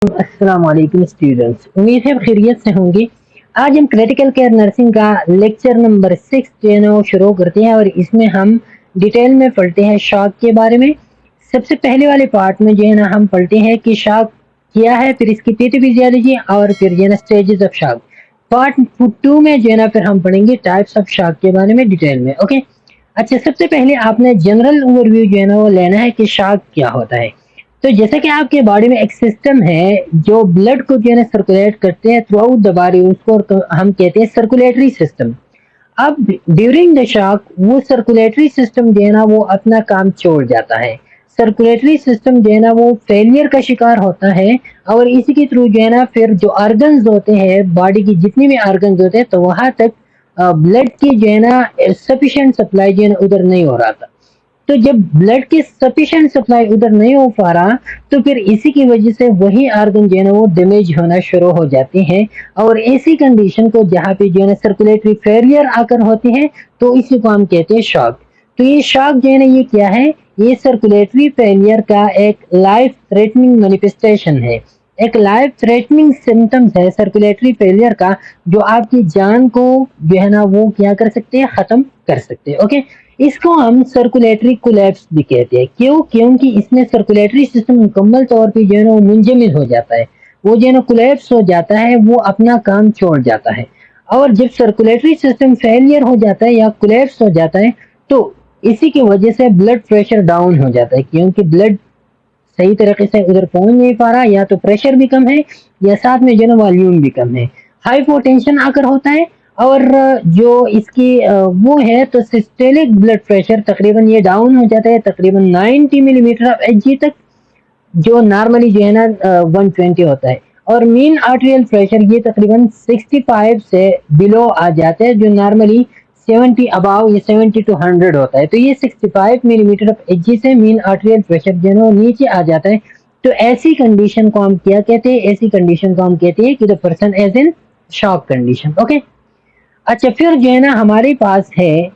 अस्सलाम वालेकुम स्टूडेंट्स, उम्मीद है खैरियत से होंगे। आज हम क्रिटिकल केयर नर्सिंग का लेक्चर नंबर 6 जो है ना वो शुरू करते हैं और इसमें हम डिटेल में पढ़ते हैं शॉक के बारे में। सबसे पहले वाले पार्ट में जो है ना हम पढ़ते हैं कि शॉक क्या है, फिर इसकी पैथोफिजियोलॉजी और फिर जो है ना स्टेजेस ऑफ शॉक। पार्ट 2 में जो है ना फिर हम पढ़ेंगे टाइप्स ऑफ शॉक के बारे में डिटेल में। ओके, अच्छा, सबसे पहले आपने जनरल ओवरव्यू जो है ना वो लेना है कि शॉक क्या होता है। तो जैसे कि आपके बॉडी में एक सिस्टम है जो ब्लड को जो है ना सर्कुलेट करते हैं थ्रू आउट द बॉडी, उसको हम कहते हैं सर्कुलेटरी सिस्टम। अब ड्यूरिंग द शॉक वो सर्कुलेटरी सिस्टम जो है ना वो अपना काम छोड़ जाता है। सर्कुलेटरी सिस्टम जो है ना वो फेलियर का शिकार होता है और इसी के थ्रू जो है ना फिर जो ऑर्गन्स होते हैं, बॉडी की जितनी भी ऑर्गन्स होते हैं, तो वहां तक ब्लड की जो है ना सफिशिएंट सप्लाई जो है ना उधर नहीं हो रहा था। तो जब ब्लड की सफिशिएंट सप्लाई उधर नहीं हो पा रहा, तो फिर इसी की वजह से वही ऑर्गन जो है ना वो डैमेज होना शुरू हो जाते हैं। और ऐसी कंडीशन को जहाँ पे जो है ना सर्कुलेटरी फेलियर आकर होती है, तो इसी को हम कहते हैं शॉक। तो ये शॉक जो है ना ये क्या है, ये सर्कुलेटरी फेलियर का एक लाइफ थ्रेटनिंग मैनिफेस्टेशन है, एक लाइफ थ्रेटनिंग सिम्टम्स है सर्कुलेटरी फेलियर का, जो आपकी जान को जो है ना वो क्या कर सकते हैं, खत्म कर सकते हैं। ओके, इसको हम सर्कुलेटरी कोलैप्स भी कहते हैं। क्यों? क्योंकि इसमें सर्कुलेटरी सिस्टम मुकम्मल तौर पे जो है ना वो मुंजमद हो जाता है, वो जो है ना कोलैप्स हो जाता है, वो अपना काम छोड़ जाता है। और जब सर्कुलेटरी सिस्टम फेलियर हो जाता है या कोलैप्स हो जाता है, तो इसी की वजह से ब्लड प्रेशर डाउन हो जाता है, क्योंकि ब्लड सही तरीके से उधर पहुंच नहीं पा रहा, या तो प्रेशर भी कम है या साथ में जो है वॉल्यूम भी कम है। हाइपोटेंशन आकर होता है। और जो इसकी वो है तो सिस्टोलिक ब्लड प्रेशर तकरीबन ये डाउन हो जाता है तकरीबन 90 मिलीमीटर ऑफ एच जी तक, जो नॉर्मली जो है ना 120 होता है। और मीन आर्टेरियल प्रेशर ये तकरीबन 65 से बिलो आ जाता है, जो नॉर्मली 70 अबाव, ये 70 टू 100 होता है। तो ये 65 मिलीमीटर ऑफ एच जी से मीन आर्टेरियल प्रेशर जो है ना वो नीचे आ जाता है। तो ऐसी कंडीशन को हम क्या कहते हैं, ऐसी कंडीशन को हम कहते हैं कि the person as in shock condition. Okay, अच्छा, फिर जो है ना हमारे पास है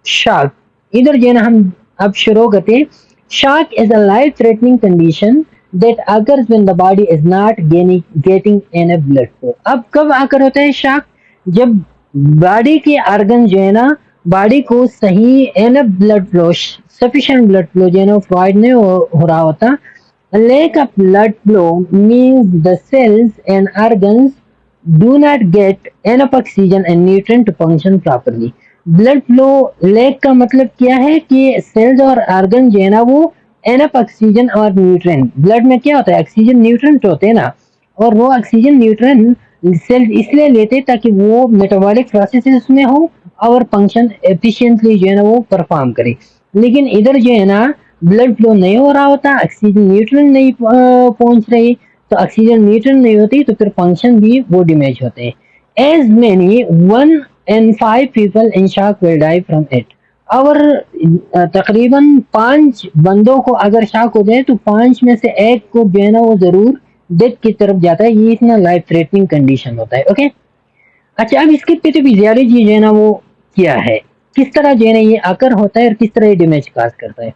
शॉक। इधर जो है ना हम अब शुरू करते हैं। Shock is a life threatening condition that occurs when the body is not getting enough blood flow. अब कब आकर होता है शॉक? जब बॉडी के ऑर्गन जो है ना, बॉडी को सही enough blood flow, sufficient blood flow जो है ना प्रोवाइड नहीं हो रहा होता। A lack of blood flow means the cells and organs do not get enough oxygen and nutrient to function properly. Blood flow lack का मतलब क्या है कि सेल्स और ऑर्गन जो है ना वो एनफ ऑक्सीजन और न्यूट्रिएंट, ब्लड में क्या होता है, ऑक्सीजन न्यूट्रिएंट होते हैं ना, और वो ऑक्सीजन न्यूट्रिएंट सेल्स इसलिए लेते ताकि वो मेटाबॉलिक प्रोसेसेस में हो और फंक्शन एफिशिएंटली जो है ना वो परफॉर्म करे। लेकिन इधर जो है ना ब्लड फ्लो नहीं हो रहा होता, ऑक्सीजन न्यूट्रिएंट नहीं पहुंच रही, तो ऑक्सीजन न्यूट्रिएंट नहीं होती तो फिर फंक्शन भी वो डैमेज होते हैं। As many 1 in 5 people in shock will die from it। और तकरीबन 5 बंदों को अगर शॉक हो जाए तो 5 में से एक को जो है ना वो जरूर डेथ की तरफ जाता है। ये इतना लाइफ थ्रेटनिंग कंडीशन होता है। ओके, अच्छा, अब इसकी पैथोफिजियोलॉजी जो है ना वो क्या है, किस तरह जो है ना ये आकर होता है और किस तरह ये डैमेज काज करता है।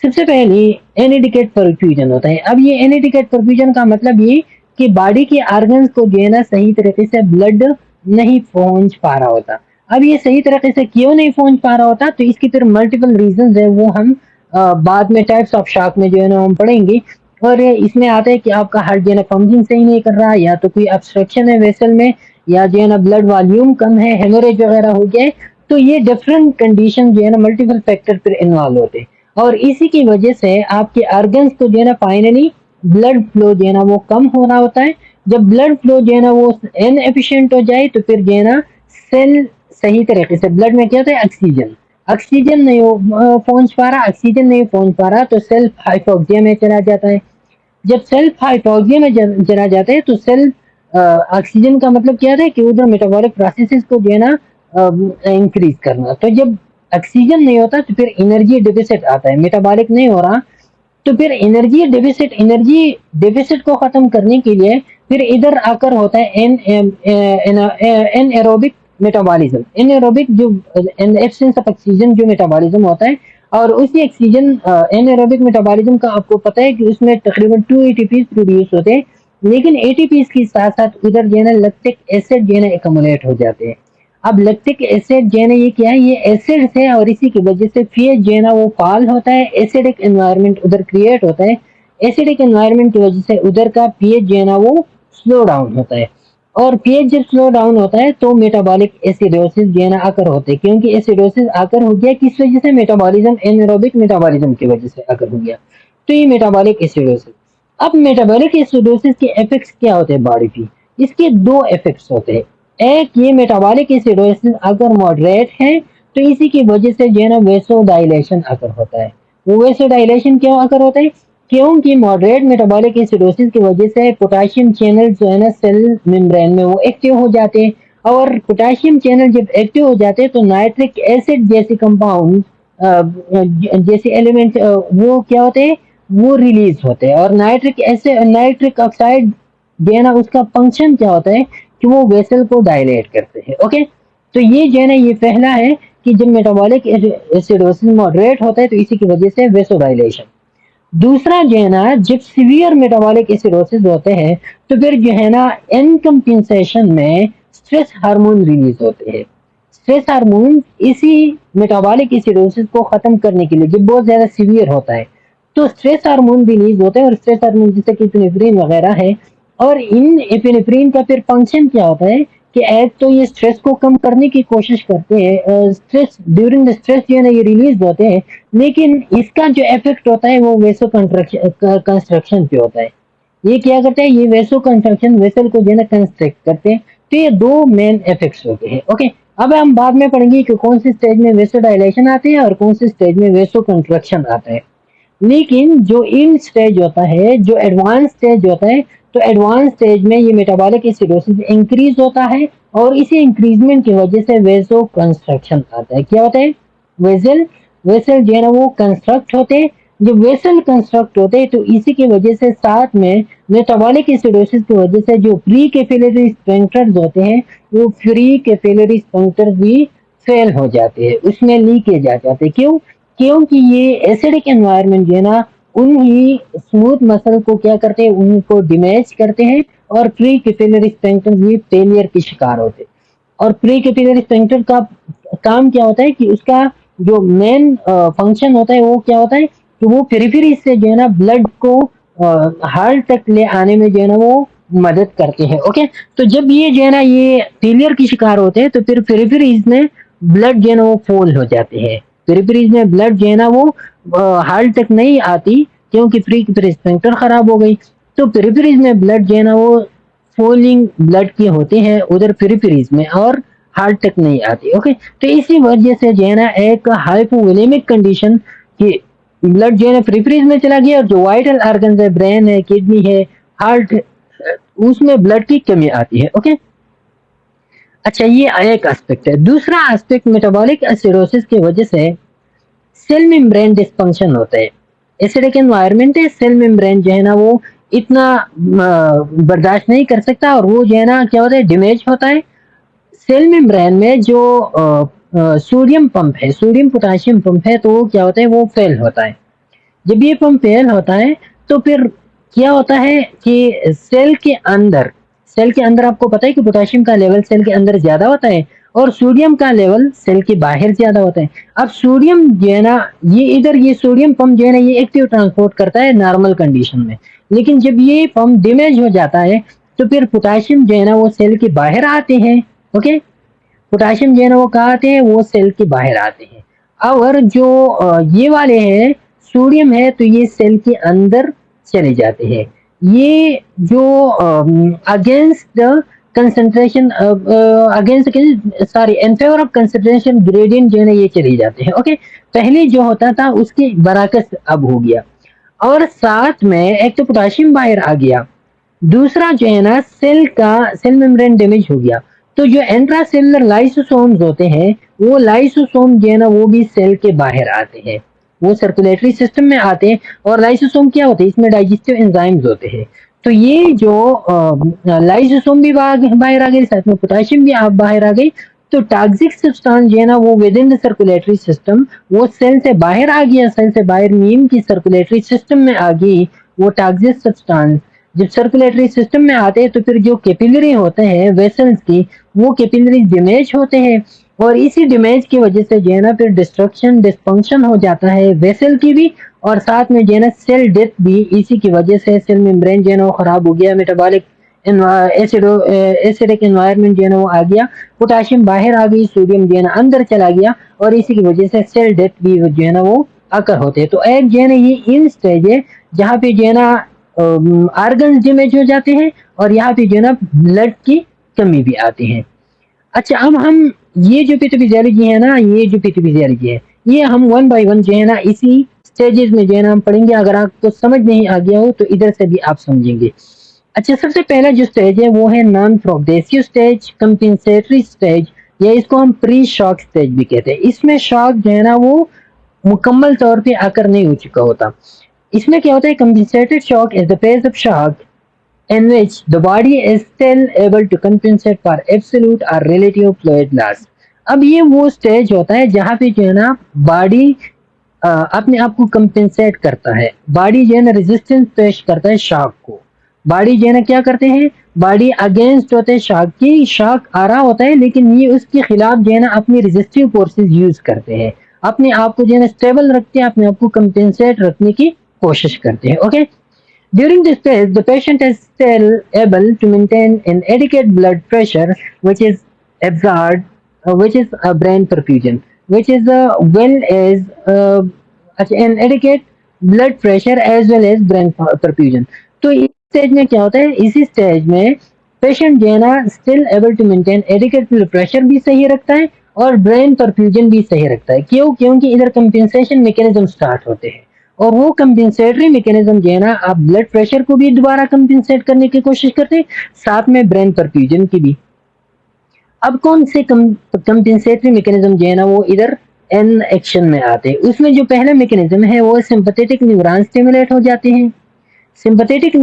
सबसे पहले एनेडिकेट परफ्यूजन होता है। अब ये एनेडिकेट परफ्यूजन का मतलब ये कि बॉडी के ऑर्गन्स को जो है ना सही तरीके से ब्लड नहीं पहुंच पा रहा होता। अब ये सही तरीके से क्यों नहीं पहुंच पा रहा होता, तो इसकी फिर मल्टीपल रीजंस है, वो हम बाद में टाइप्स ऑफ शॉक में जो है ना हम पढ़ेंगे। और इसमें आता है कि आपका हार्ट जो है ना पंपिंग सही नहीं कर रहा, या तो कोई ऑब्स्ट्रक्शन है वेसल में, या जो है ना ब्लड वॉल्यूम कम है, हेमोरेज वगैरह हो गया है। तो ये डिफरेंट कंडीशन जो है ना मल्टीपल फैक्टर फिर इन्वॉल्व होते हैं, और इसी की वजह से आपके ऑर्गन्स को जो है ना फाइनली ब्लड फ्लो जो है ना वो कम हो रहा होता है। जब ब्लड फ्लो जो है ना वो इनएफिशिएंट हो जाए, तो फिर जो है ना सेल सही तरीके से, ब्लड में क्या होता है, ऑक्सीजन ऑक्सीजन नहीं पहुंच पा रहा, ऑक्सीजन नहीं पहुंच पा रहा, तो सेल्फ हाइपोक्सिया में चला जाता है। जब सेल्फ हाइपोक्सिया में चला जाता है तो सेल्फ ऑक्सीजन का मतलब क्या है कि उधर मेटाबॉलिक प्रोसेसेस को जो है ना इंक्रीज करना। तो जब ऑक्सीजन नहीं होता तो फिर एनर्जी डेफिसिट आता है, मेटाबॉलिक नहीं हो रहा, तो फिर एनर्जी डेफिसिट को खत्म करने के लिए फिर इधर आकर होता है anaerobic metabolism. Anaerobic जो इन एब्सेंस ऑफ ऑक्सीजन जो मेटाबॉलिज्म होता है, और उसी ऑक्सीजन एनारोबिक मेटाबॉलिज्म का आपको पता है कि उसमें तकरीबन 2 एटीपीज प्रोड्यूस होते हैं, लेकिन एटीपीज के साथ साथ उधर जो है ना लैक्टिक एसिड जो है ना एक्युमुलेट हो जाते हैं। अब लैक्टिक एसिड जो है ना ये क्या है, ये एसिड है और इसी की वजह से पीएच जो है ना वो फॉल होता है, एसिडिक एनवायरनमेंट उधर क्रिएट होता है। एसिडिक एनवायरनमेंट की वजह से उधर का पीएच जो है ना वो स्लो डाउन होता है, और पीएच जब स्लो डाउन होता है तो मेटाबॉलिक एसिडोसिस जो है ना आकर होते हैं, क्योंकि एसिडोसिस आकर हो गया किस वजह से, मेटाबॉलिज्म एनारोबिक मेटाबॉलिज्म की वजह से आकर हो गया, तो ये मेटाबॉलिक एसिडोसिस। अब मेटाबॉलिक एसिडोसिस के इफेक्ट्स क्या होते हैं बॉडी पे, इसके दो इफेक्ट्स होते हैं। एक, ये मेटाबॉलिक एसिडोसिस अगर मॉडरेट है तो इसी की वजह से जो है ना वेसोडाइलेशन अगर होता है। वो वेसोडाइलेशन क्यों अगर होता है, क्योंकि मॉडरेट मेटाबॉलिक एसिडोसिस की वजह से पोटेशियम चैनल जो है ना सेल मेम्ब्रेन में वो एक्टिव हो जाते हैं, और पोटेशियम चैनल जब एक्टिव हो जाते हैं तो नाइट्रिक एसिड जैसे कंपाउंड जैसे एलिमेंट वो क्या होते हैं, वो रिलीज होते हैं। और नाइट्रिक एसिड, नाइट्रिक ऑक्साइड जो है ना उसका फंक्शन क्या होता है कि वो वेसल को डायलेट करते हैं। ओके, तो ये जो है ना ये पहला है कि जब मेटाबॉलिक एसिडोसिस मॉडरेट होता है तो इसी की वजह से वेसोडाइलेशन। दूसरा जो है ना जब सीवियर मेटाबॉलिक एसिडोसिस होते हैं तो फिर जो है ना इनकम्पेंसेशन में स्ट्रेस हार्मोन रिलीज होते हैं। स्ट्रेस हार्मोन इसी मेटाबॉलिक एसिडोसिस को खत्म करने के लिए जब बहुत ज्यादा सीवियर होता है तो स्ट्रेस हार्मोन रिलीज होते हैं, और स्ट्रेस हार्मोन जैसे कि एपिनेफ्रिन वगैरह है। और इन एपिनेफ्रिन का फिर फंक्शन क्या होता है कि एक तो ये स्ट्रेस को कम करने की कोशिश करते हैं, स्ट्रेस ड्यूरिंग द स्ट्रेस जो है ना ये रिलीज होते हैं, लेकिन इसका जो इफेक्ट होता है वो वेसो कंस्ट्रक्शन पे होता है। ये क्या करते हैं, ये वेसो कंस्ट्रक्शन वेसल को जो है ना कंस्ट्रक्ट करते हैं। तो ये दो मेन इफेक्ट्स होते हैं। ओके, अब हम बाद में पढ़ेंगे कि कौन सी स्टेज में वेसो डायलेशन आते हैं और कौन सी स्टेज में वेसो कंस्ट्रक्शन आता है। लेकिन जो इन स्टेज होता है, जो एडवांस स्टेज होता है, तो एडवांस स्टेज में ये मेटाबॉलिक एसिडोसिस इंक्रीज होता है, और इसी इंक्रीजमेंट की वजह से वेसो कंस्ट्रक्शन आता है। क्या होता है, वेसल वेसल जो है ना वो कंस्ट्रक्ट होते हैं। जब वेसल कंस्ट्रक्ट होते हैं तो इसी की वजह से साथ में मेटाबॉलिक एसिडोसिस की वजह से जो प्री कैपिलरी स्फिंक्टर्स होते हैं वो फ्री कैपिलरी स्फिंक्टर्स भी फेल हो जाते हैं, उसमें लीकेज आ जाते हैं। क्यों, क्योंकि ये एसिडिक एनवायरनमेंट जो है ना उन्हीं स्मूथ मसल को क्या करते हैं, उनको डैमेज करते हैं, और प्री कैपिलरी स्फिंक्टर्स भी फेलियर के शिकार होते हैं। और प्री कैपिलरी स्फिंक्टर का काम क्या होता है कि उसका जो मेन फंक्शन होता है वो क्या होता है कि वो पेरिफेरी से जो है ना ब्लड को हार्ट तक ले आने में जो है ना वो मदद करते हैं। ओके, तो जब ये जो है ना ये फेलियर के शिकार होते हैं तो फिर पेरिफेरीज में ब्लड जो है ना वो फॉल हो जाते हैं। पेरिफेरीज में ब्लड जो है ना वो हार्ट तक नहीं आती, क्योंकि प्री कैपिलरी स्फिंक्टर खराब हो गई। तो पेरिफेरीज में ब्लड जो है ना वो फॉलिंग ब्लड के होते हैं उधर पेरिफेरीज में, और हार्ट तक नहीं आती। ओके, तो इसी वजह से जो है ना एक हाइपोवोलेमिक कंडीशन की ब्लड जो है ना पेरिफेरीज में चला गया, और जो वाइटल ऑर्गन है, ब्रेन है, किडनी है, हार्ट, उसमें ब्लड की कमी आती है। ओके, अच्छा ये एक एस्पेक्ट है। दूसरा एस्पेक्ट, मेटाबॉलिक एसिडोसिस की वजह से सेल मेम्ब्रेन डिस्फंक्शन होता है। एसिडिक एनवायरनमेंट है, सेल मेम्ब्रेन जो है ना वो इतना बर्दाश्त नहीं कर सकता, और वो जो है ना क्या होता है, डैमेज होता है। सेल मेम्ब्रेन में जो सोडियम पंप है, सोडियम पोटेशियम पंप है, तो वो क्या होता है, वो फेल होता है। जब ये पंप फेल होता है तो फिर क्या होता है कि सेल के अंदर आपको पता है कि पोटेशियम का लेवल सेल के अंदर ज्यादा होता है, और सोडियम का लेवल सेल के बाहर ज्यादा होता है। अब सोडियम जो है ना ये इधर ये सोडियम पंप जो है ना ये एक्टिव ट्रांसपोर्ट करता है नॉर्मल कंडीशन में, लेकिन जब ये पंप डैमेज हो जाता है तो फिर पोटेशियम जो है ना वो सेल के बाहर आते हैं। ओके, पोटेशियम जो है ना वो कहाँ आते हैं, वो सेल के बाहर आते हैं। और जो ये वाले हैं सोडियम है तो ये सेल के अंदर चले जाते हैं। ये जो against the concentration against sorry in favour of concentration gradient जो है ना ये चले जाते हैं। ओके, पहले जो होता था उसके बराकस अब हो गया, और साथ में एक तो पोटेशियम बाहर आ गया, दूसरा जो है ना सेल मेम्ब्रेन डैमेज हो गया। तो जो इंट्रासेलुलर लाइसोसोम्स होते हैं वो लाइसोसोम जो है ना वो भी सेल के बाहर आते हैं, वो सर्कुलेटरी सिस्टम में आते हैं। और लाइसोसोम क्या होते हैं, इसमें डाइजेस्टिव एंजाइम्स होते हैं। तो ये जो लाइसोसोम भी बाहर आ गए, साथ में पोटेशियम भी आप बाहर आ गई, तो टॉक्सिक सब्सटेंस जो है ना वो with in the circulatory system, वो सेल से बाहर आ गया, सेल से बाहर नीम की सर्कुलेटरी सिस्टम में आ गई वो टॉक्सिक सब्सटेंस। जब सर्कुलेटरी सिस्टम में आते हैं तो फिर जो कैपिलरी होते हैं वेसल्स की, वो कैपिलरी डैमेज होते हैं, और इसी डैमेज की वजह से जो है ना फिर डिस्ट्रक्शन डिस्फंक्शन हो जाता है वेसल की भी, और साथ में जो है ना सेल डेथ भी। इसी की वजह से सेल मेम्ब्रेन जो है ना वो खराब हो गया, मेटाबॉलिक एसिडिक एनवायरनमेंट जो है ना वो आ गया, पोटाशियम बाहर आ गई, सोडियम जो है ना अंदर चला गया, और इसी की वजह से सेल डेथ भी जो है ना वो आकर होते हैं। तो एक जो है ना ये इन स्टेज है जहाँ पे जो है ना ऑर्गन्स डैमेज हो जाते हैं, और यहाँ पे जो है ना ब्लड की कमी भी आती है। अच्छा, अब हम ये जो पैथोफिजियोलॉजी है ना, ये जो पैथोफिजियोलॉजी है, ये हम वन बाय वन जो है ना इसी स्टेजेस में जो है ना हम पढ़ेंगे। अगर आपको समझ नहीं आ गया हो तो इधर से भी आप समझेंगे। अच्छा, सबसे पहला जो स्टेज है वो है non progressive stage, compensatory stage, या इसको हम प्री शॉक स्टेज भी कहते हैं। इसमें शॉक जो है ना वो मुकम्मल तौर पे आकर नहीं हो चुका होता। इसमें क्या होता है, compensated shock is the phase of shock in which the body is still able to compensate for absolute or relative fluid loss। अब ये वो स्टेज होता है जहाँ पे जो है ना बॉडी अपने आप को कंपेंसेट करता है, बॉडी जो है ना रेजिस्टेंस पेश करता है शॉक को। बॉडी जो है ना क्या करते हैं, बॉडी अगेंस्ट होते हैं शॉक की, शॉक आ रहा होता है लेकिन ये उसके खिलाफ जो है ना अपनी रेजिस्टिव फोर्सेस यूज करते हैं, अपने आप को जो है ना स्टेबल रखते हैं, अपने आप को कंपेंसेट रखने की कोशिश करते हैं। Okay, during this phase, the patient is still able to maintain an adequate blood pressure, which is absorbed, which is a brain perfusion, which is well as an adequate blood pressure as well as brain perfusion। तो इस stage में क्या होता है, इसी stage में patient जो है ना still able to maintain adequate blood pressure भी सही रखता है और ब्रेन परफ्यूजन भी सही रखता है। क्यों? क्योंकि इधर कंपेंसेशन मैकेनिज्म स्टार्ट होते हैं, और वो कंपेंसेटरी मैकेनिज्म जो है ना आप ब्लड प्रेशर को भी दोबारा कंपेंसेट करने की कोशिश करते हैं, साथ में ब्रेन परफ्यूजन की भी। अब कौन से कंपेंसेटरी मैकेनिज्म जो है ना वो इधर एन एक्शन में आते हैं। उसमें जो पहला मैकेनिज्म है वो सिंपैथेटिक न्यूरॉन स्टिमुलेट हो जाते हैं। सिंपैथेटिक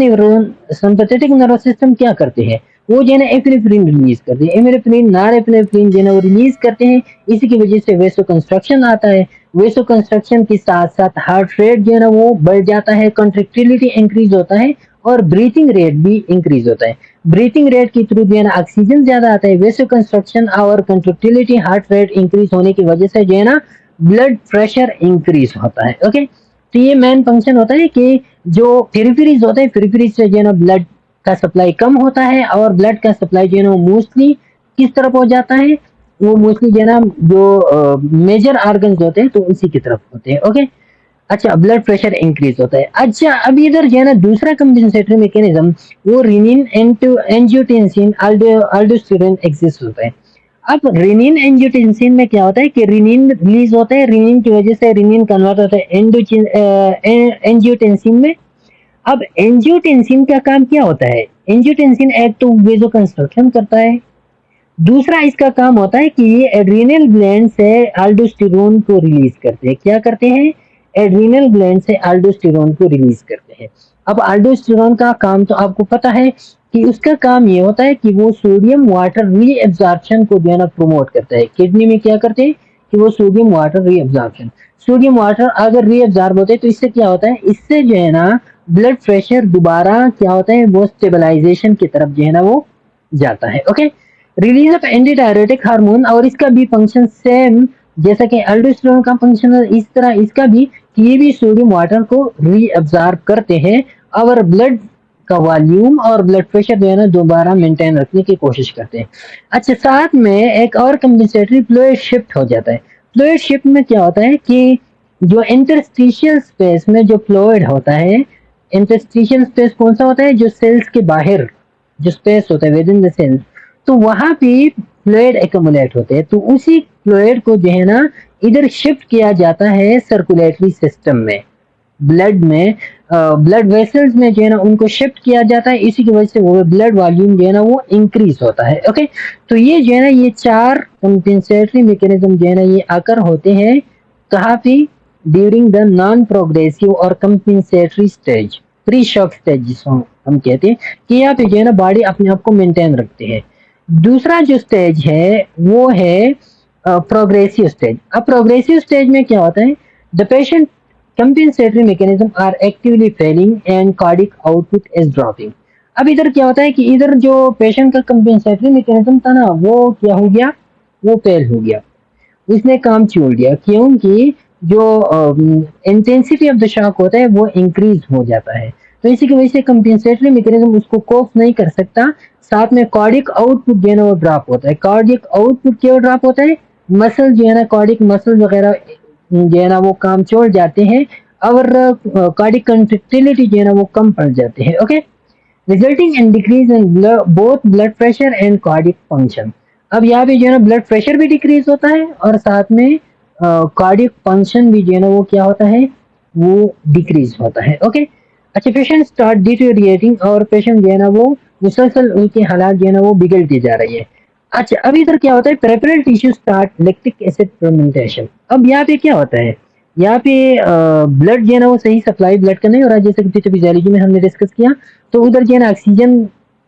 नर्वस सिस्टम क्या करते हैं, वो जो है ना एपिनेफ्रिन रिलीज करते हैं, एमिनेफ्रिन नॉरएपिनेफ्रिन जो है ना वो रिलीज करते हैं। इसी की वजह से वेसो कंस्ट्रक्शन आता है, वेसो कंस्ट्रक्शन के साथ साथ हार्ट रेट जो है ना वो बढ़ जाता है, कॉन्ट्रैक्टिलिटी इंक्रीज होता है, और ब्रीथिंग रेट भी इंक्रीज होता है। ब्रीथिंग रेट के थ्रू जो है ना ऑक्सीजन ज्यादा आता है, वेसो कंस्ट्रक्शन और कॉन्ट्रैक्टिलिटी हार्ट रेट इंक्रीज होने की वजह से जो है ना ब्लड प्रेशर इंक्रीज होता है। ओके, तो ये मेन फंक्शन होता है कि जो पेरिफेरीज होते हैं, पेरिफेरीज से जो है ना ब्लड का सप्लाई कम होता है, और ब्लड का सप्लाई जो है ना मोस्टली किस तरफ हो जाता है, वो मोस्टली जो है ना जो मेजर ऑर्गन्स होते हैं तो उसी की तरफ होते हैं। ओके, अच्छा, ब्लड प्रेशर इंक्रीज होता है। अच्छा, अब इधर जो है ना दूसरा कंपेंसेटरी मैकेनिज्म वो रेनिन एंजियोटेंसिन अल्डोस्टेरोन एक्सिस्ट होता है। अब रेनिन एंजियोटेंसिन में क्या होता है कि रेनिन रिलीज होता है, रेनिन की वजह से रेनिन कन्वर्ट होता है एंजियोटेंसिन में। अब एंजियोटेंसिन का काम क्या होता है, एंजियोटेंसिन एक तो वेसो कंस्ट्रक्शन करता है, दूसरा इसका काम होता है कि ये एड्रीनल ग्लैंड से अल्डोस्टेरोन को रिलीज करते हैं। क्या करते हैं, एड्रीनल ग्लैंड से अल्डोस्टेरोन को रिलीज करते हैं। अब अल्डोस्टेरोन का काम तो आपको पता है कि उसका काम ये होता है कि वो सोडियम वाटर रीअब्जॉर्प्शन को जो है ना प्रमोट करता है। किडनी में क्या करते हैं कि वो sodium water reabsorption, sodium water अगर रीअब्जॉर्ब होते हैं तो इससे क्या होता है, इससे जो है ना ब्लड प्रेशर दोबारा क्या होता है वो स्टेबलाइजेशन की तरफ जो है ना वो जाता है। Okay, release of anti diuretic hormone, और इसका भी फंक्शन सेम जैसा कि अल्डोस्टेरोन का फंक्शन है, इस तरह इसका भी कि ये भी सोडियम वाटर को रीअब्जॉर्ब करते हैं और ब्लड का वॉल्यूम और ब्लड प्रेशर जो है ना दोबारा मेंटेन रखने की कोशिश करते हैं। अच्छा, साथ में एक और कंपेंसेटरी फ्लूइड शिफ्ट हो जाता है। फ्लूइड शिफ्ट में क्या होता है कि जो इंटरस्टिशियल स्पेस में जो फ्लूइड होता है, इंटरस्टिशियल स्पेस कौन सा होता है, जो सेल्स के बाहर जो स्पेस होता है विद इन द सेल्स, तो वहां पे फ्लूइड एक्यूमुलेट होते हैं। तो उसी फ्लूइड को जो है ना इधर शिफ्ट किया जाता है सर्कुलेटरी सिस्टम में, ब्लड में, ब्लड वेसल्स में जो है ना उनको शिफ्ट किया जाता है। इसी की वजह से वो ब्लड वॉल्यूम जो है ना वो इंक्रीज होता है। ओके, तो ये जो है ना ये चार कंपेंसेटरी मैकेनिज्म जो है ना ये आकर होते हैं कहाँ पे, ड्यूरिंग द नॉन प्रोग्रेसिव और compensatory stage, pre shock stage जिसको हम कहते हैं, कि यहाँ पे जो है ना बॉडी अपने आप को मेंटेन रखते हैं। दूसरा जो स्टेज है वो है प्रोग्रेसिव स्टेज। अब प्रोग्रेसिव स्टेज में क्या होता है, the patient compensatory mechanism are actively failing and cardiac output is dropping. अब इधर क्या होता है कि इधर जो पेशेंट का कंपेंसेटरी मैकेनिज्म था ना वो क्या हो गया, वो फेल हो गया, उसने काम छोड़ दिया, क्योंकि जो इंटेंसिटी ऑफ द शॉक होता है वो इंक्रीज हो जाता है। तो इसी की वजह से कंपेंसेटरी मैकेनिज्म उसको कोप नहीं कर सकता, साथ में कार्डिक आउटपुट जो है ना वो ड्रॉप होता है। कार्डिक आउटपुट क्यों ड्रॉप होता है, मसल जो है ना कार्डिक मसल वगैरह जो है ना वो काम छोड़ जाते हैं और कार्डिक कंट्रैक्टिलिटी जो है ना वो कम पड़ जाते हैं। Okay, resulting in decrease in both blood pressure and cardiac function. अब यहाँ पे जो है ना ब्लड प्रेशर भी डिक्रीज होता है और साथ में कार्डिक फंक्शन भी जो है ना वो क्या होता है, वो डिक्रीज होता है। ओके, अच्छा, पेशेंट स्टार्ट डिटेरिएटिंग और पेशेंट जो है ना वो मुसलसल उनके हालात जो है ना वो बिगड़ती जा रही है। अच्छा, अब इधर क्या होता है, peripheral tissue start lactic acid fermentation. अब यहाँ पे क्या होता है, यहाँ पे ब्लड जो है ना वो सही सप्लाई ब्लड का नहीं हो रहा, जैसे कि फिजियोलॉजी में हमने डिस्कस किया। तो उधर जो है ना ऑक्सीजन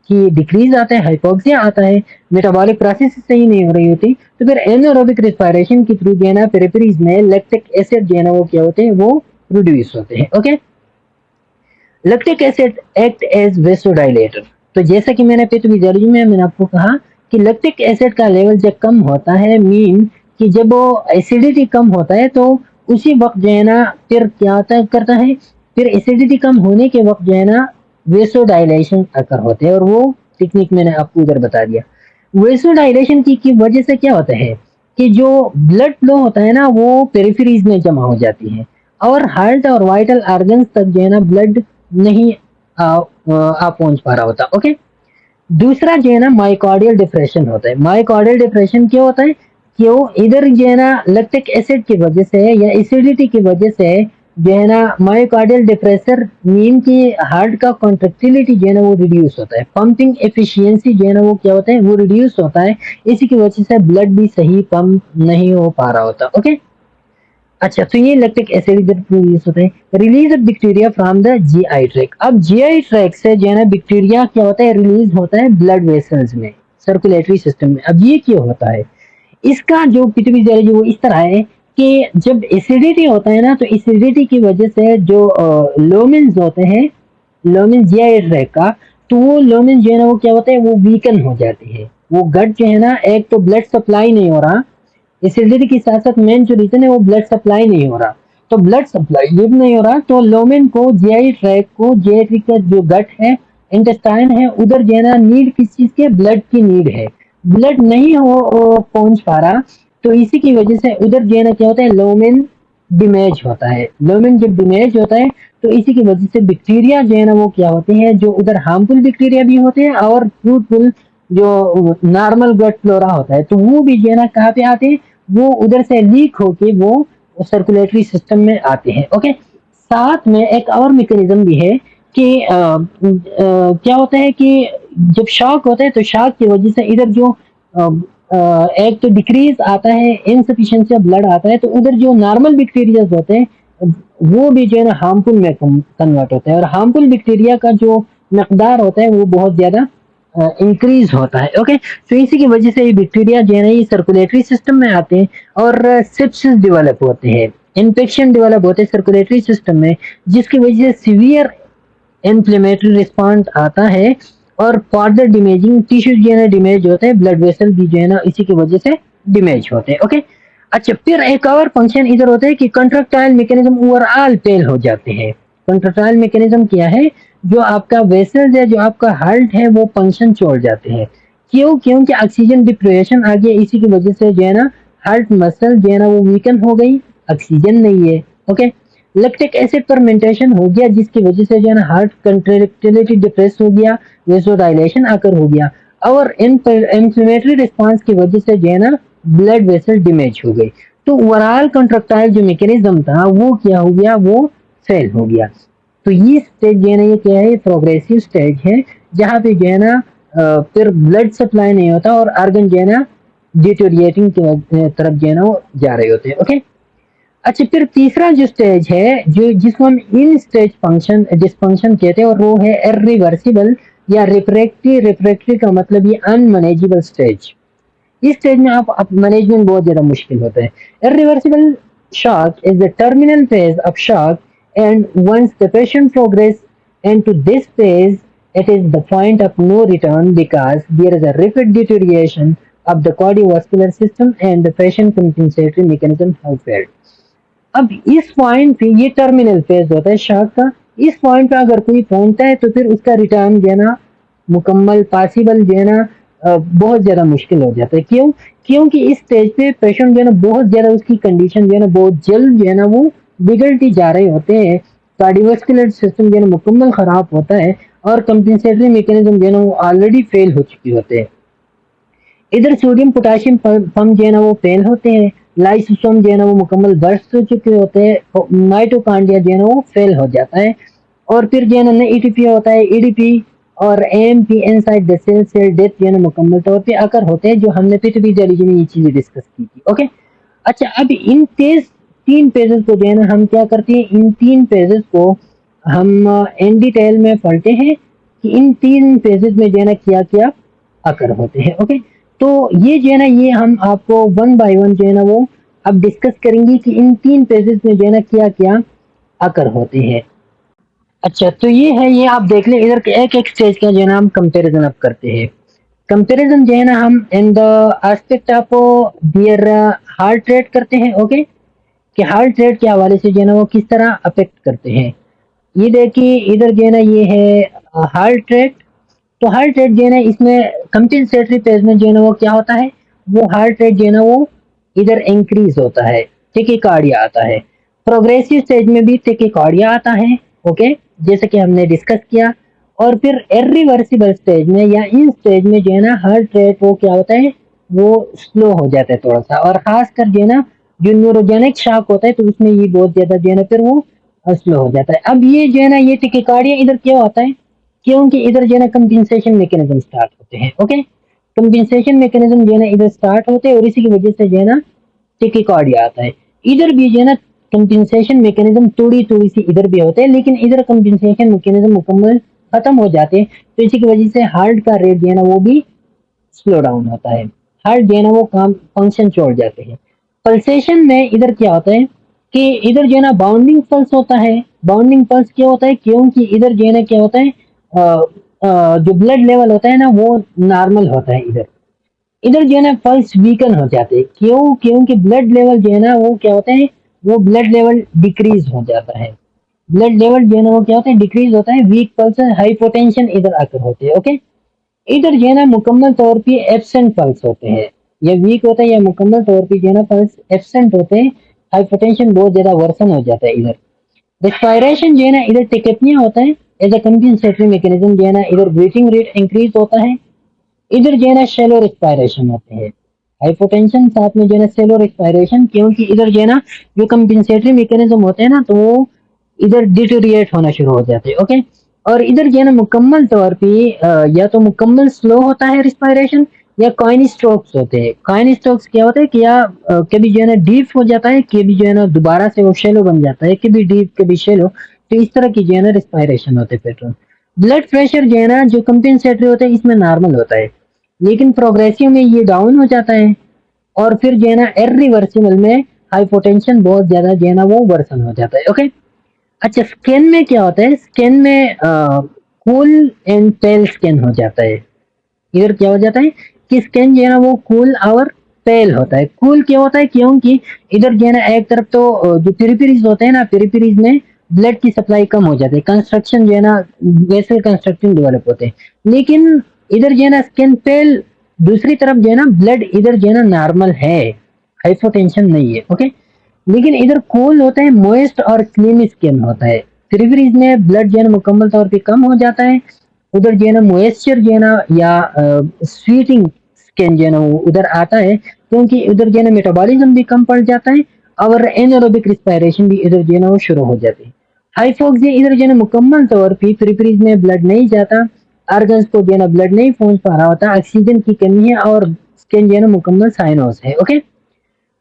की डिक्रीज आता है, हाइपोक्सिया आता है, मेटाबॉलिक प्रोसेस सही नहीं हो रही होती, तो फिर एनारोबिक रेस्पिरेशन के थ्रू जो है ना पेरिफेरीज में लैक्टिक एसिड जो है ना वो क्या होते हैं, वो प्रोड्यूस होते हैं। Okay, lactic acid act as vasodilator. तो जैसा कि मैंने फिजियोलॉजी में मैंने आपको कहा कि लैक्टिक एसिड का लेवल जब कम होता है, मीन कि जब वो एसिडिटी कम होता है, तो उसी वक्त जो है ना फिर क्या होता करता है, फिर एसिडिटी कम होने के वक्त जो है ना वेसोडाइलेशन अकर होते हैं, और वो टेक्निक मैंने आपको उधर बता दिया। वेसोडाइलेशन की वजह से क्या होता है कि जो ब्लड फ्लो होता है ना वो पेरिफेरीज में जमा हो जाती है और हार्ट और वाइटल ऑर्गन्स तक जो है ना ब्लड नहीं आ पहुंच पा रहा होता। ओके, दूसरा जो है ना माइकार्डियल डिप्रेशन होता है। माइकार्डियल डिप्रेशन क्यों होता है, क्यों इधर जो है ना लैक्टिक एसिड की वजह से या एसिडिटी की वजह से जो है ना मायोकार्डियल डिप्रेसर मीन की हार्ट का कॉन्ट्रेक्टिलिटी जो है ना वो रिड्यूस होता है, पंपिंग एफिशिएंसी जो है ना वो क्या होता है, वो रिड्यूस होता है। इसी की वजह से ब्लड भी सही पंप नहीं हो पा रहा होता। ओके, अच्छा, तो ये लैक्टिक एसिड इधर रिलीज होता है। Release of bacteria from the GI tract. अब जीआई ट्रैक से जो है ना बैक्टीरिया क्या होता है, रिलीज होता है ब्लड वेसल्स में, सर्कुलेटरी सिस्टम में। अब ये क्यों होता है, इसका जो पिथोफिजियोलॉजी वो इस तरह है कि जब एसिडिटी होता है ना, तो एसिडिटी की वजह से जो लोमेन्स होते हैं, लोमेन जीआई ट्रैक का, तो वो लोमेन जो है ना वो क्या होता है, वो वीकन हो जाती है। वो गट जो है ना, एक तो ब्लड सप्लाई नहीं हो रहा, एसिडिटी के साथ साथ मेन जो रीजन है वो ब्लड सप्लाई नहीं हो रहा, तो ब्लड सप्लाई जब नहीं हो रहा तो लोमेन को, जीआई ट्रैक को, जीआई ट्रैक का जो गट है, इंटेस्टाइन है, उधर जो है ना नीड किस चीज के, ब्लड की नीड है, ब्लड नहीं हो पहुंच पा रहा, तो इसी की वजह से उधर जो है ना क्या होता है, लोमेन डिमेज होता है। लोमेन जब डिमेज होता है तो इसी की वजह से बैक्टीरिया जो है ना वो क्या होते हैं, जो उधर हार्मफुल बैक्टीरिया भी होते हैं और फ्रूटफुल जो नॉर्मल गट फ्लोरा होता है, तो वो भी जो है ना कहाँ पे आते हैं, वो उधर से लीक होके वो सर्कुलेटरी सिस्टम में आते हैं। ओके, साथ में एक और मैकेनिज्म भी है कि क्या होता है कि जब शॉक होता है तो शॉक की वजह से इधर जो एक तो डिक्रीज आता है, इनसफिशिएंसी ऑफ ब्लड आता है, तो उधर जो नॉर्मल बैक्टीरिया होते हैं वो भी जो है ना हार्मफुल में कन्वर्ट होता है, और हार्मफुल बैक्टीरिया का जो मकदार होता है वो बहुत ज्यादा इंक्रीज होता है। ओके, तो इसी की वजह से ये बैक्टीरिया जो है ना ये सर्कुलेटरी सिस्टम में आते हैं और सेप्सिस डेवलप होते हैं, इन्फेक्शन डेवलप होते हैं सर्कुलेटरी सिस्टम में, जिसकी वजह से सीवियर इन्फ्लेमेटरी रिस्पॉन्स आता है और फर्दर डिमेजिंग टिश्यू जो है ना डिमेज होते हैं, ब्लड वेसल भी जो है ना इसी की वजह से डिमेज होते हैं। ओके, अच्छा, फिर एक और फंक्शन इधर होता है कि कंट्रैक्टाइल मैकेनिज्म ओवरऑल फेल हो जाते हैं। कंट्रैक्टाइल मैकेनिज्म क्या है, जो आपका वेसल्स है, जो आपका हार्ट है, वो फंक्शन छोड़ जाते हैं। क्यों, क्योंकि ऑक्सीजन डिप्रिवेशन आ गया, इसी की वजह से जो है ना हार्ट मसल जो है ना वो वीकन हो गई, ऑक्सीजन नहीं है। ओके, लैक्टिक एसिड फर्मेंटेशन हो गया, जिसकी वजह से जो है ना हार्ट कंट्रैक्टिलिटी डिप्रेस हो गया, वेसोडाइलेशन आकर हो गया, और इन्फ्लेमेटरी रिस्पांस की वजह से जो है ना ब्लड वेसल डैमेज हो गई। तो ओवरऑल कंट्रैक्टाइल जो मैकेनिज्म था वो क्या हो गया, वो फेल हो गया। तो ये स्टेज जो है ना ये क्या है, प्रोग्रेसिव स्टेज है, जहाँ पे जो है ना फिर ब्लड सप्लाई नहीं होता और ऑर्गन जो है ना डिटोरिएटिंग की तरफ जो है ना वो जा रहे होते हैं। ओके, अच्छा, फिर तीसरा जो स्टेज है, जो जिसको हम इन स्टेज फंक्शन डिस्फंक्शन कहते हैं, और वो है इरिवर्सिबल या रिफ्रैक्टरी, रिफ्रैक्टरी का मतलब ये अनमैनेजेबल स्टेज। इस स्टेज में आप मैनेजमेंट बहुत ज्यादा मुश्किल होता है। Irreversible shock is the terminal phase of shock, and once the patient progress into this phase, it is the point of no return because there is a rapid deterioration of the cardiovascular system and the patient compensatory mechanism have failed. अब इस point पे ये terminal phase होता है shock का। इस point पे अगर कोई पहुंचता है तो फिर उसका रिटर्न जो है ना मुकम्मल पॉसिबल जो है ना बहुत ज्यादा मुश्किल हो जाता है। क्यों? क्योंकि इस स्टेज पे पेशेंट जो है ना बहुत ज्यादा उसकी कंडीशन जो है ना बहुत जल्द जो है ना वो बिगड़ती जा रहे होते हैं। कार्डियोवास्कुलर सिस्टम जो है ना मुकम्मल खराब होता है और कंपेंसेटरी मैकेनिज्म जो है ना वो ऑलरेडी फेल हो चुके होते हैं। इधर सोडियम पोटेशियम पंप जो है ना वो फेल होते हैं। लाइसोसोम जो है ना वो मुकम्मल बर्स्ट हो चुके होते हैं। माइटोकॉन्ड्रिया जो है ना वो फेल हो जाता है। और फिर जो है ना ईटीपी होता है, ईडीपी और AMP inside the cell, cell death जो है ना मुकम्मल तौर पे अकर होते हैं, जो हमने पिछली वीडियो में ये चीजें डिस्कस की थी। ओके, अच्छा अब इन तीन पेजेस को जो है ना हम क्या करते हैं, इन तीन पेजेस को हम इन डिटेल में पढ़ते हैं कि इन तीन पेजेस में जो है ना क्या क्या अकर होते हैं। ओके, तो ये जो है ना ये हम आपको वन बाय वन जो है ना वो अब डिस्कस करेंगे कि इन तीन पेजेस में जो है ना क्या क्या अकर होते हैं। अच्छा, तो ये है, ये आप देख लें इधर एक एक स्टेज का जो है ना हम कंपैरिजन अब करते हैं। कंपैरिजन जो है ना हम in the aspect of their heart rate करते हैं। ओके, कि हार्ट रेट के हवाले से जो है ना वो किस तरह अफेक्ट करते हैं। ये देखिए इधर जो है ना ये है हार्ट रेट। तो हार्ट रेट जो है ना इसमें कंपेंसेटरी फेज में जो है ना वो क्या होता है, वो हार्ट रेट जो है ना वो इधर इंक्रीज होता है, टेकिकार्डिया आता है। प्रोग्रेसिव स्टेज में भी टेकिकार्डिया आता है। ओके, जैसे कि हमने डिस्कस किया। और फिर इरिवर्सिबल स्टेज में या इन स्टेज में जो है ना हार्ट रेट वो क्या होता है, वो स्लो हो जाता है थोड़ा सा। और खासकर जो है ना जो न्यूरोजेनिक शॉक होता है तो उसमें ये बहुत ज्यादा जो है ना फिर वो स्लो हो जाता है। अब ये जो है ना ये टेकिकार्डिया इधर क्या होता है, क्योंकि इधर जो है ना कंपेंसेशन मैकेनिज्म स्टार्ट होते हैं। ओके, कंपेंसेशन मैकेनिज्म जो है ना इधर स्टार्ट होते हैं और इसी की वजह से जो है ना टेकिकार्डिया आता है। इधर भी जो है ना कंपेंसेशन मैकेनिज्म थोड़ी थोड़ी सी इधर भी होते हैं, लेकिन इधर कंपेंसेशन मैकेनिज्म मुकम्मल खत्म हो जाते हैं, तो इसी की वजह से हार्ट का रेट जो है ना वो भी स्लो डाउन होता है। हार्ट जो है ना वो काम फंक्शन छोड़ जाते हैं। पल्सेशन में इधर क्या होता है कि इधर जो है ना बाउंडिंग पल्स होता है। बाउंडिंग पल्स क्या होता है, क्योंकि इधर जो है ना क्या होता है जो ब्लड लेवल होता है ना वो नॉर्मल होता है। इधर इधर जो है ना पल्स वीकन हो जाते हैं। क्यों? क्योंकि ब्लड लेवल जो है ना वो क्या होता है, वो ब्लड लेवल डिक्रीज हो जाता है। ब्लड लेवल जो है ना वो क्या होता है, डिक्रीज होता है। वीक पल्स, हाइपोटेंशन इधर आकर होते हैं। ओके, इधर जो है ना मुकम्मल तौर पे एब्सेंट पल्स होते हैं, या वीक होता है या मुकम्मल तौर पे जो है ना पल्स एब्सेंट होते हैं। हाइपोटेंशन बहुत ज्यादा वर्सन हो जाता है। इधर रेस्पिरेशन जो है ना इधर टिकेटनिया होता है। एज अ कंपेंसेटरी मैकेनिज्म जो है ना इधर ब्रीथिंग रेट इंक्रीज होता है। इधर जो है ना शेलो रेस्पिरेशन होते हैं। हाइपोटेंशन साथ में जो है ना शेलो रेस्पिरेशन, क्योंकि इधर जो है ना जो कंपेंसेटरी मैकेनिज्म होते हैं ना तो वो इधर डिटोरिएट होना शुरू हो जाते हैं। ओके, और इधर जो है ना मुकम्मल तौर पे या तो मुकम्मल स्लो होता है रिस्पायरेशन, या कॉइन स्ट्रोक्स होते हैं। कॉइन स्ट्रोक्स क्या होता है कि या कभी जो है ना डीप हो जाता है, कभी जो है ना दोबारा से वो शेलो बन जाता है, कभी डीप कभी शेलो। तो इस तरह की जो है ना रिस्पायरेशन होते हैं पैटर्न। ब्लड प्रेशर जो है ना जो कंपेंसेटरी होता है इसमें नॉर्मल होता है, लेकिन प्रोग्रेसिव में ये डाउन हो जाता है। और फिर जो है ना इरिवर्सिबल में हाइपोटेंशन बहुत ज्यादा जो है ना वो वर्सन हो जाता है। ओके, अच्छा स्किन में क्या होता है, स्किन में कूल एंड पेल स्किन हो जाता है। इधर क्या हो जाता है कि स्किन जो है ना वो कूल और पेल होता है। कूल क्या होता है, क्योंकि इधर जो है ना एक तरफ तो जो पेरिफेरीज होते हैं ना, पेरिफेरीज में ब्लड की सप्लाई कम हो जाती है, कंस्ट्रक्शन जो है ना वेसल कंस्ट्रक्शन डेवलप होते हैं। लेकिन इधर जो है ना स्किन पेल, दूसरी तरफ जो है ना ब्लड इधर जो है ना नॉर्मल है, हाइपोटेंशन नहीं है। ओके, लेकिन इधर कूल होता है, मोइस्ट और क्लीन स्किन होता है। पेरिफेरीज में ब्लड जो है ना मुकम्मल तौर पे कम हो जाता है। उधर जो है ना मॉइस्चर जो है ना या स्वीटिंग स्किन जो है ना वो उधर आता है, क्योंकि उधर जो है ना मेटाबॉलिज्म भी कम पड़ जाता है और एनारोबिक रिस्पायरेशन भी इधर जो है ना वो शुरू हो जाती है। हाइपोक्सिया इधर जो है ना मुकम्मल तौर पे पेरिफेरीज में ब्लड नहीं जाता, ऑर्गन्स को जो है ना ब्लड नहीं पहुंच पा रहा होता, ऑक्सीजन की कमी है और स्किन जो है ना मुकम्मल साइनोस है। ओके,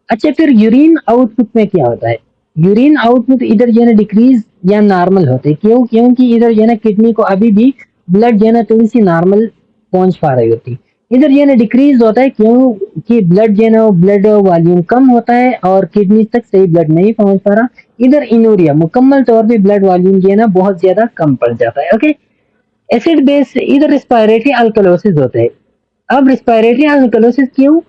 अच्छा फिर यूरिन आउटपुट में क्या होता है, यूरिन आउटपुट इधर जो है ना डिक्रीज या नॉर्मल होते हैं। क्यों? क्योंकि इधर जो है ना किडनी को अभी भी ब्लड जो है ना थोड़ी सी नॉर्मल पहुंच पा रही होती। इधर जो है ना डिक्रीज होता है, क्यों कि ब्लड जो है ना ब्लड वॉल्यूम कम होता है और किडनी तक सही ब्लड नहीं पहुंच पा रहा। इधर इनूरिया मुकम्मल तौर पे ब्लड वॉल्यूम जो है ना बहुत ज्यादा कम पड़ जाता है। ओके, एसिड बेस इधर रिस्पायरेटरी अल्कलोसिस होते हैं। अब रिस्पायरेटरी अल्कलोसिस क्यों?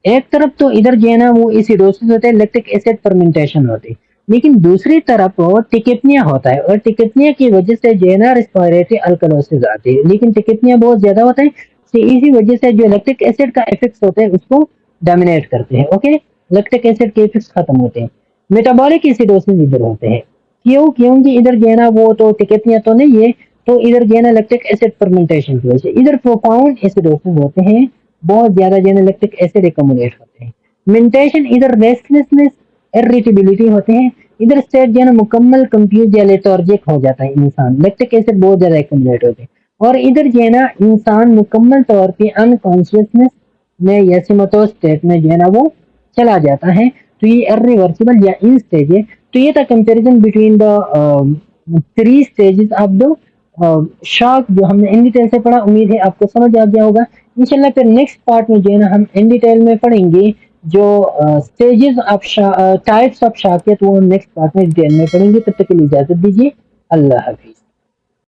एक तरफ तो इधर जो है ना वो एसिडोसिस होता है, लैक्टिक एसिड फर्मेंटेशन होती है, लेकिन दूसरी तरफ वो टिकेटनिया होता है और टिकेटनिया की वजह से जो है ना रिस्पायरेटरी अल्कलोसिस आती है, लेकिन टिकेटनिया बहुत ज्यादा होता है, तो इसी वजह से जो लैक्टिक एसिड का इफेक्ट होते हैं उसको डोमिनेट करते हैं। ओके, लैक्टिक एसिड के इफेक्ट खत्म होते हैं। मेटाबॉलिक एसिडोसिस इधर होते हैं, क्यों? क्योंकि इधर जो है ना वो तो टिकेटनिया तो नहीं है, तो इधर जो है ना लैक्टिक एसिड फर्मेंटेशन की वजह से इधर प्रोफाउंड एसिडोसिस होते हैं, बहुत ज्यादा जो है ना लैक्टिक एसिड एकमुलेट होते हैं। मेंटेशन इधर रेस्टलेसनेस, इरिटेबिलिटी होते हैं। इधर स्टेट जो है ना मुकम्मल कंफ्यूज या लेथार्जिक हो जाता है इंसान, लैक्टिक एसिड बहुत ज्यादा एकमुलेट होते हैं। और इधर जो है ना इंसान मुकम्मल तौर पे अनकॉन्शियसनेस में या सिमटोस स्टेट में जो है ना वो चला जाता है। तो ये इरिवर्सिबल या इन स्टेज है। तो ये था comparison between the three stages of the shock, जो हमने इन डिटेल से पढ़ा। उम्मीद है आपको समझ आ गया होगा। इंशाल्लाह फिर नेक्स्ट पार्ट में जो है ना हम इन डिटेल में पढ़ेंगे जो stages of types of shock है, तो वो हम नेक्स्ट पार्ट में डिटेल में पढ़ेंगे। तब तक के लिए इजाजत दीजिए। अल्लाह हाफिज।